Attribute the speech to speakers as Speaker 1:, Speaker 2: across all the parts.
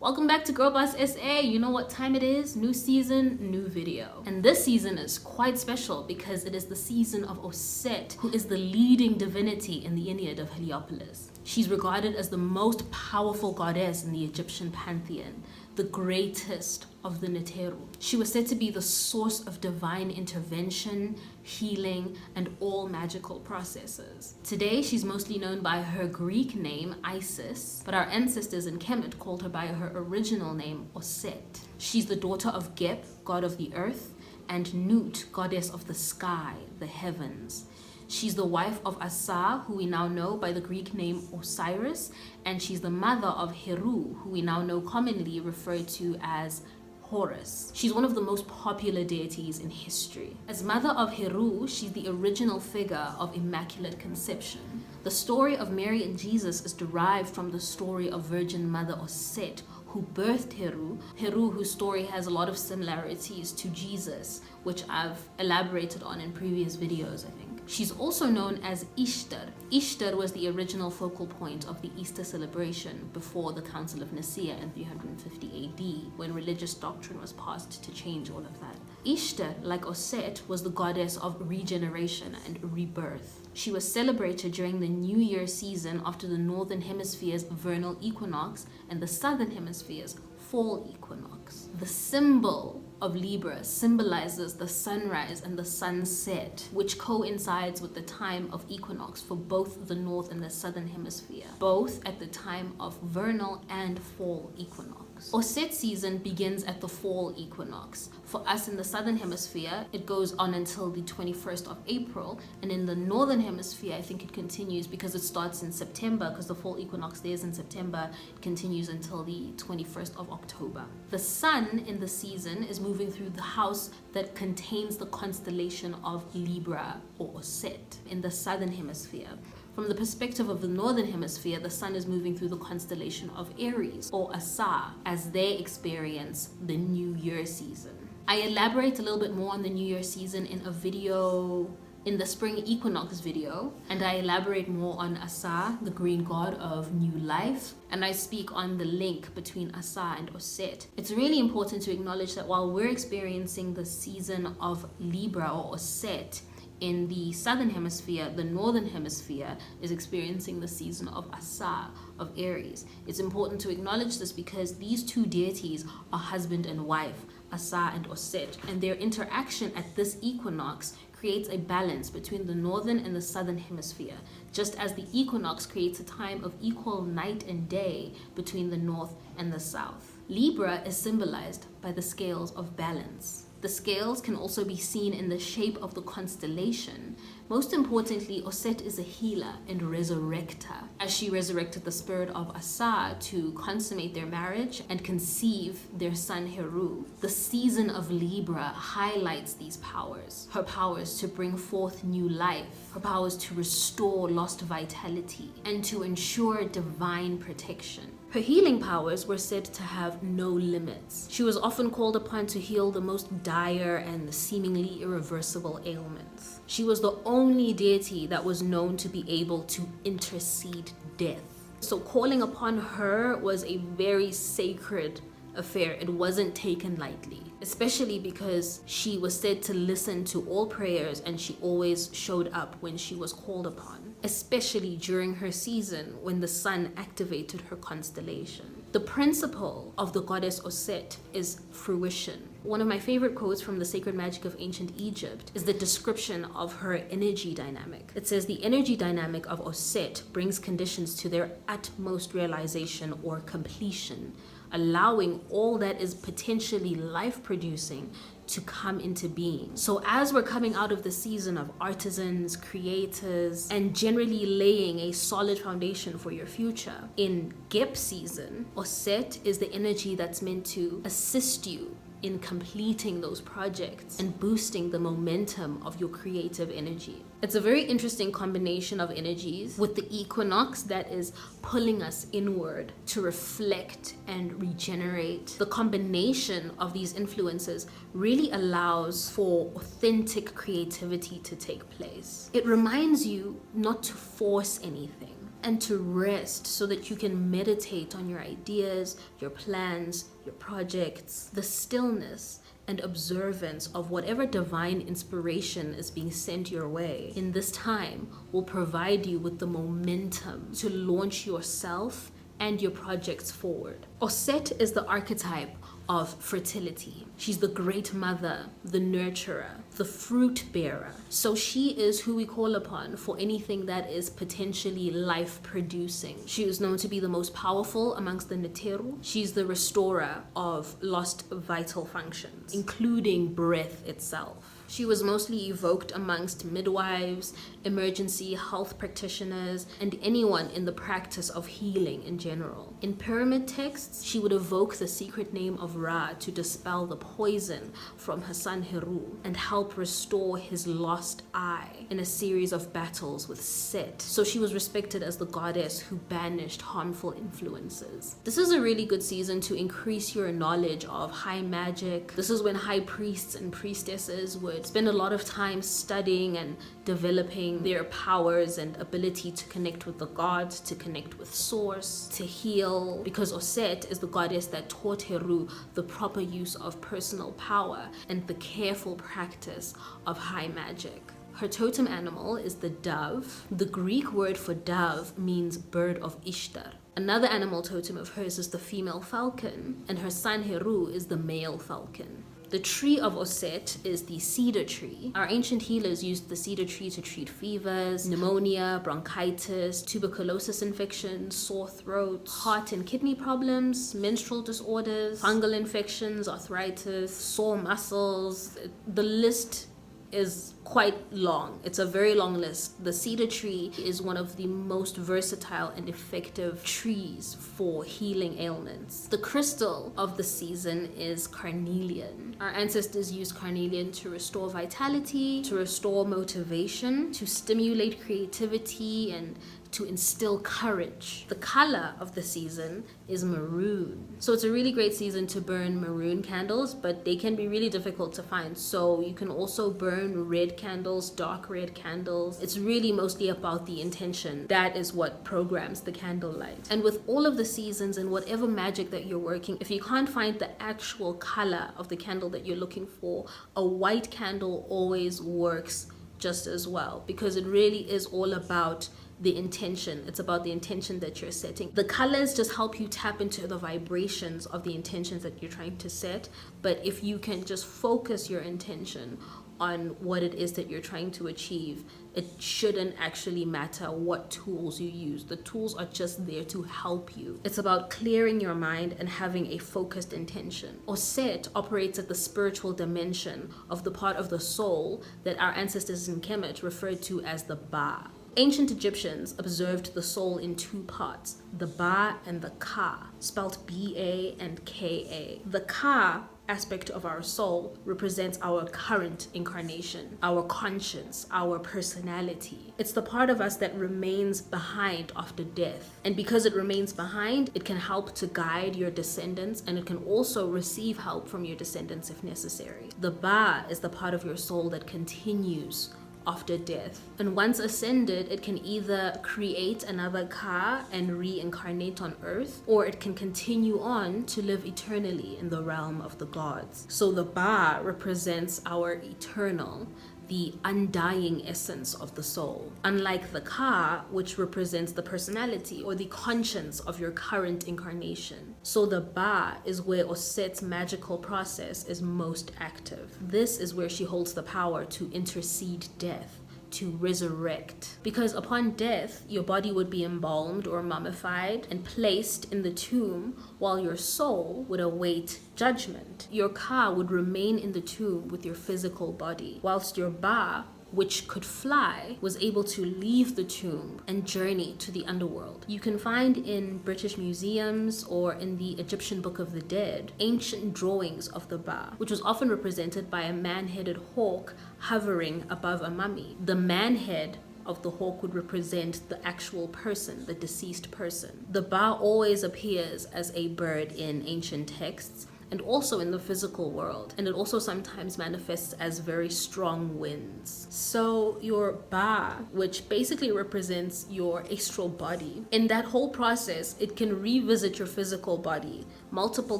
Speaker 1: Welcome back to Girl Boss SA. You know what time it is? New season, new video. And this season is quite special because it is the season of Oset, who is the leading divinity in the Ennead of Heliopolis. She's regarded as the most powerful goddess in the Egyptian pantheon, the greatest of the Neteru. She was said to be the source of divine intervention, healing, and all magical processes. Today, she's mostly known by her Greek name, Isis, but our ancestors in Kemet called her by her original name, Auset. She's the daughter of Geb, god of the earth, and Nut, goddess of the sky, the heavens. She's the wife of Asa, who we now know by the Greek name Osiris, and she's the mother of Heru, who we now know commonly referred to as Horus. She's one of the most popular deities in history. As mother of Heru, she's the original figure of Immaculate Conception. The story of Mary and Jesus is derived from the story of Virgin Mother Oset, who birthed Heru, whose story has a lot of similarities to Jesus, which I've elaborated on in previous videos, I think. She's also known as Ishtar. Ishtar was the original focal point of the Easter celebration before the Council of Nicaea in 350 AD, when religious doctrine was passed to change all of that. Ishtar, like Oset, was the goddess of regeneration and rebirth. She was celebrated during the New Year season after the Northern Hemisphere's vernal equinox and the Southern Hemisphere's fall equinox. The symbol of Libra symbolizes the sunrise and the sunset, which coincides with the time of equinox for both the North and the Southern Hemisphere, both at the time of vernal and fall equinox. Oset season begins at the fall equinox. For us in the Southern Hemisphere, it goes on until the 21st of April, and in the Northern Hemisphere, I think it continues because it starts in September, because the fall equinox there is in September, it continues until the 21st of October. The sun in the season is moving through the house that contains the constellation of Libra or Oset in the Southern Hemisphere. From the perspective of the Northern Hemisphere, the sun is moving through the constellation of Aries or Asa as they experience the New Year season. I elaborate a little bit more on the New Year season in a video, in the spring equinox video, and I elaborate more on Asa, the green god of new life, and I speak on the link between Asa and Oset. It's really important to acknowledge that while we're experiencing the season of Libra or Oset in the Southern Hemisphere, the Northern Hemisphere is experiencing the season of Asa, of Aries. It's important to acknowledge this because these two deities are husband and wife, Asa and Oset, and their interaction at this equinox creates a balance between the Northern and the Southern Hemisphere, just as the equinox creates a time of equal night and day between the North and the South. Libra is symbolized by the scales of balance. The scales can also be seen in the shape of the constellation. Most importantly, Oset is a healer and resurrector, as she resurrected the spirit of Asa to consummate their marriage and conceive their son Heru. The season of Libra highlights these powers. Her powers to bring forth new life, her powers to restore lost vitality, and to ensure divine protection. Her healing powers were said to have no limits. She was often called upon to heal the most dire and seemingly irreversible ailments. She was the only deity that was known to be able to intercede death. So calling upon her was a very sacred affair. It wasn't taken lightly, especially because she was said to listen to all prayers and she always showed up when she was called upon, especially during her season when the sun activated her constellation. The principle of the goddess Oset is fruition. One of my favorite quotes from the sacred magic of ancient Egypt is the description of her energy dynamic. It says, the energy dynamic of Oset brings conditions to their utmost realization or completion, allowing all that is potentially life-producing to come into being. So as we're coming out of the season of artisans, creators, and generally laying a solid foundation for your future, in Geb season, Oset is the energy that's meant to assist you in completing those projects and boosting the momentum of your creative energy. It's a very interesting combination of energies with the equinox that is pulling us inward to reflect and regenerate. The combination of these influences really allows for authentic creativity to take place. It reminds you not to force anything. and to rest so that you can meditate on your ideas, your plans, your projects. The stillness and observance of whatever divine inspiration is being sent your way in this time will provide you with the momentum to launch yourself and your projects forward. Oset is the archetype of fertility. She's the great mother, the nurturer, the fruit bearer. So she is who we call upon for anything that is potentially life producing. She is known to be the most powerful amongst the Neteru. She's the restorer of lost vital functions, including breath itself. She was mostly evoked amongst midwives, emergency health practitioners, and anyone in the practice of healing in general. In pyramid texts, she would evoke the secret name of Ra to dispel the poison from her son Heru and help restore his lost eye in a series of battles with Set. So she was respected as the goddess who banished harmful influences. This is a really good season to increase your knowledge of high magic. This is when high priests and priestesses would spend a lot of time studying and developing their powers and ability to connect with the gods, to connect with source, to heal, because Oset is the goddess that taught Heru the proper use of personal power and the careful practice of high magic. Her totem animal is the dove. The Greek word for dove means bird of Ishtar. Another animal totem of hers is the female falcon, and her son Heru is the male falcon. The tree of Oset is the cedar tree. Our ancient healers used the cedar tree to treat fevers, pneumonia, bronchitis, tuberculosis infections, sore throats, heart and kidney problems, menstrual disorders, fungal infections, arthritis, sore muscles. The list is quite long. It's a very long list. The cedar tree is one of the most versatile and effective trees for healing ailments. The crystal of the season is carnelian. Our ancestors used carnelian to restore vitality, to restore motivation, to stimulate creativity, and to instill courage. The color of the season is maroon. So it's a really great season to burn maroon candles, but they can be really difficult to find. So you can also burn red candles, dark red candles. It's really mostly about the intention. That is what programs the candlelight. And with all of the seasons and whatever magic that you're working, if you can't find the actual color of the candle that you're looking for, a white candle always works just as well, because it really is all about the intention. It's about the intention that you're setting. The colors just help you tap into the vibrations of the intentions that you're trying to set. But if you can just focus your intention on what it is that you're trying to achieve, it shouldn't actually matter what tools you use. The tools are just there to help you. It's about clearing your mind and having a focused intention. Oset operates at the spiritual dimension of the part of the soul that our ancestors in Kemetic referred to as the Ba. Ancient Egyptians observed the soul in two parts, the Ba and the Ka, spelt B-A and K-A. The Ka aspect of our soul represents our current incarnation, our conscience, our personality. It's the part of us that remains behind after death. And because it remains behind, it can help to guide your descendants, and it can also receive help from your descendants if necessary. The Ba is the part of your soul that continues after death. And once ascended, it can either create another Ka and reincarnate on earth, or it can continue on to live eternally in the realm of the gods. So the Ba represents our eternal, the undying essence of the soul. Unlike the Ka, which represents the personality or the conscience of your current incarnation. So the Ba is where Oset's magical process is most active. This is where she holds the power to intercede death, to resurrect. Because upon death, your body would be embalmed or mummified and placed in the tomb while your soul would await judgment. Your Ka would remain in the tomb with your physical body, whilst your Ba, which could fly, was able to leave the tomb and journey to the underworld. You can find in British museums or in the Egyptian Book of the Dead ancient drawings of the Ba, which was often represented by a man-headed hawk hovering above a mummy. The man head of the hawk would represent the actual person, the deceased person. The Ba always appears as a bird in ancient texts, and also in the physical world. And it also sometimes manifests as very strong winds. So your Ba, which basically represents your astral body, in that whole process, it can revisit your physical body multiple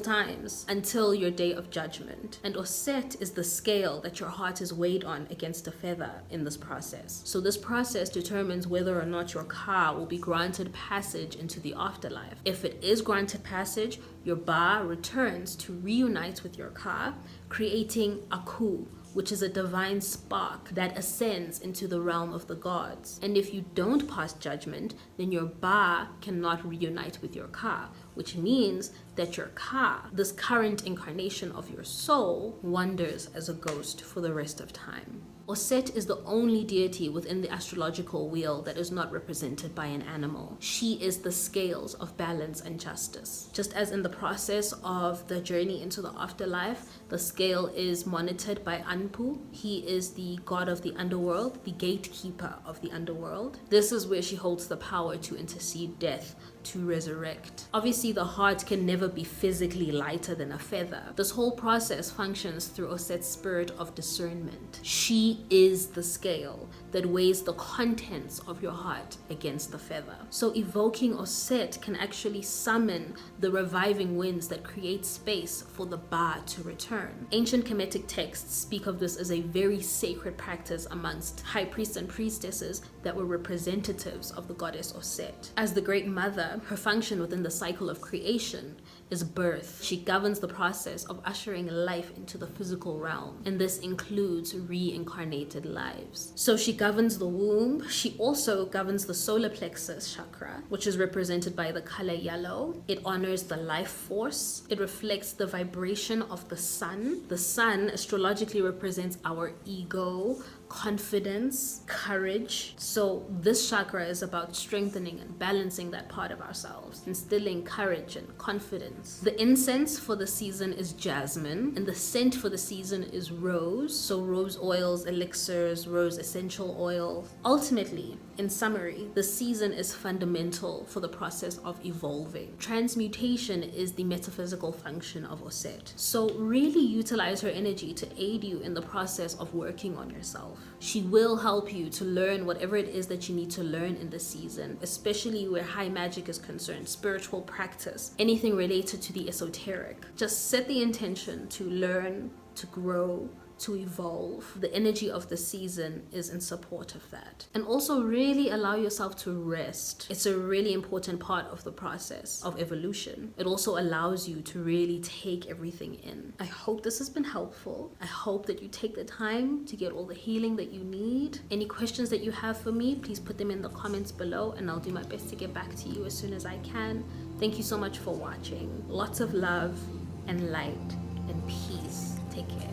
Speaker 1: times until your day of judgment. And Oset is the scale that your heart is weighed on against a feather in this process. So this process determines whether or not your Ka will be granted passage into the afterlife. If it is granted passage, your Ba returns to reunite with your Ka, creating Aku, which is a divine spark that ascends into the realm of the gods. And if you don't pass judgment, then your Ba cannot reunite with your Ka, which means that your Ka, this current incarnation of your soul, wanders as a ghost for the rest of time. Oset is the only deity within the astrological wheel that is not represented by an animal. She is the scales of balance and justice. Just as in the process of the journey into the afterlife, the scale is monitored by Anpu. He is the god of the underworld, the gatekeeper of the underworld. This is where she holds the power to intercede death, to resurrect. Obviously, the heart can never be physically lighter than a feather. This whole process functions through Oset's spirit of discernment. She is the scale that weighs the contents of your heart against the feather. So evoking Oset can actually summon the reviving winds that create space for the Ba to return. Ancient Kemetic texts speak of this as a very sacred practice amongst high priests and priestesses that were representatives of the goddess Oset. As the great mother, her function within the cycle of creation is birth. She governs the process of ushering life into the physical realm, and this includes reincarnated lives. So she governs the womb. She also governs the solar plexus chakra, which is represented by the color yellow. It honors the life force. It reflects the vibration of the sun. The sun astrologically represents our ego, confidence, courage. So this chakra is about strengthening and balancing that part of ourselves, instilling courage and confidence. The incense for the season is jasmine, and the scent for the season is rose. So rose oils, elixirs, rose essential oil. Ultimately, in summary, the season is fundamental for the process of evolving. Transmutation is the metaphysical function of Oset. So really utilize her energy to aid you in the process of working on yourself. She will help you to learn whatever it is that you need to learn in the season, especially where high magic is concerned, spiritual practice, anything related to the esoteric. Just set the intention to learn, to grow, to evolve. The energy of the season is in support of that. And also really allow yourself to rest. It's a really important part of the process of evolution. It also allows you to really take everything in. I hope this has been helpful. I hope that you take the time to get all the healing that you need. Any questions that you have for me, please put them in the comments below and I'll do my best to get back to you as soon as I can. Thank you so much for watching. Lots of love and light and peace. Take care.